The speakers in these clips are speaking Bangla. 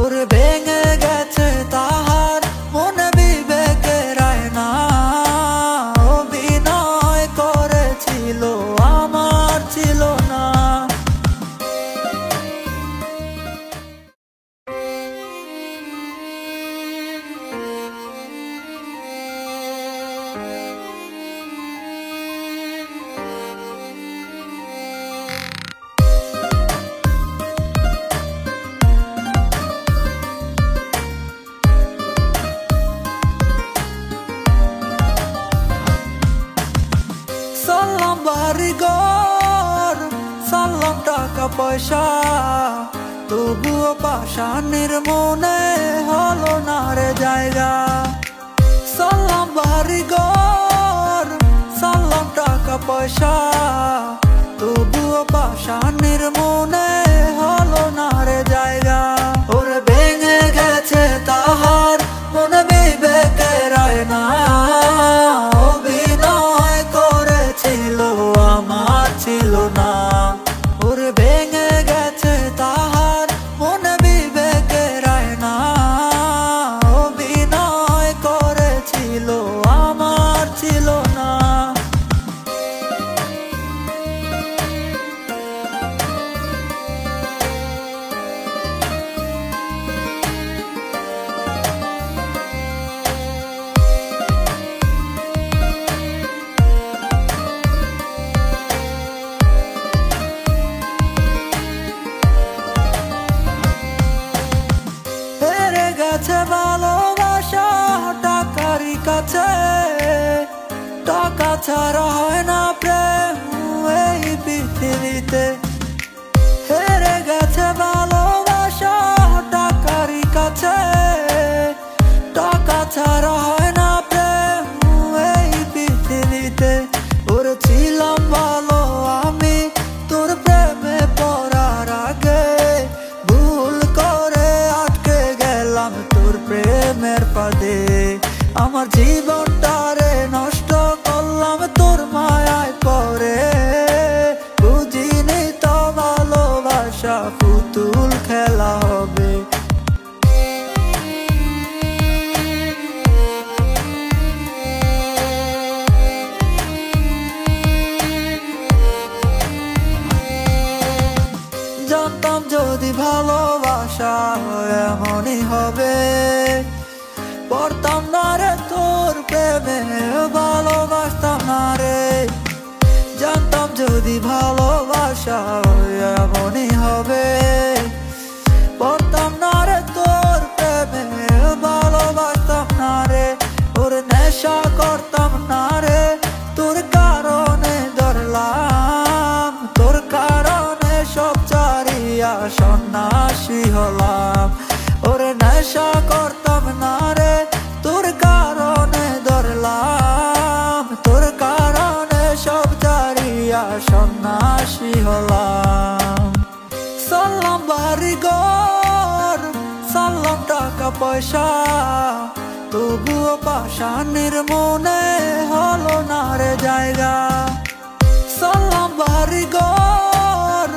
ওরে ভেঙে গেছে তাহার মনে বিবেকের আয়না, অভিনয় করেছিল আমার ছিল না। সালাম বাড়িঘর, সালাম টাকা পয়সা, তবুও পাষাণের মনে হলো না রে জায়গা। সালাম বাড়িঘর, সালাম টাকা পয়সা, তবুও পাষাণের মনে হলো না রে জায়গা। ওরে ভেঙে গেছে তাহার মনে বিবেকের আয়না, অভিনয় করেছিল আমার ছিল না। ওরে ভেঙে গেছে তাহার মনে বিবেকের আয়না, অভিনয় করেছিল আমার ছিল না। হেরে গেছে ভালোবাসা টাকারই কাছে, টাকা ছাড়া হয় না প্রেম এই পৃথিবীতে। হেরে গেছে ভালোবাসা টাকারই কাছে, টাকা ছাড়া হয় না প্রেম এই পৃথিবীতে। ওরে ছিলাম ভালো আমি তোর প্রেমে পড়ার আগে, ভুল করে আটকে গেলাম তোর প্রেমের ফাঁদে। আমার জীবনটারে নষ্ট করলাম তোর মায়ায় পড়ে, বুঝিনি তো ভালোবাসা পুতুল খেলা হবে। জানতাম যদি ভালোবাসা এমনই হবে, পড়তাম না রে তোর প্রেমে, ভালোবাসতাম না রে। জানতাম যদি ভালোবাসা এমনই হবে, পড়তাম না রে তোর প্রেমে, ভালোবাসতাম না রে। ওর নেশা করতাম না রে, তোর কারণে ধরলাম, তোর কারণে সব চারিয়া সন্ন্যাসী হলাম। ওরে নেশা করতাম না রে, তোর কারণে ধরলাম, তোর কারণে সব চারিয়া সন্ন্যাসী হলাম। সালাম বাড়িঘর, সালাম টাকা পয়সা, তবুও পাষাণের মনে হলো না রে জায়গা। সালাম বাড়িঘর,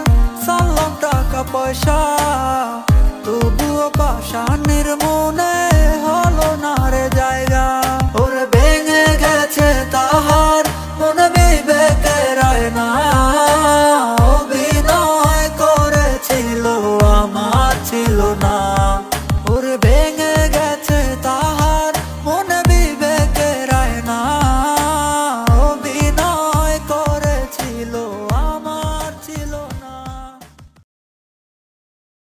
সালাম টাকা পয়সা, তবুও পাষাণের মনে হলো না রে জায়গা। ওরে ভেঙে গেছে তাহার মনে বিবেকের আয়না, অভিনয় করেছিল আমার ছিল না।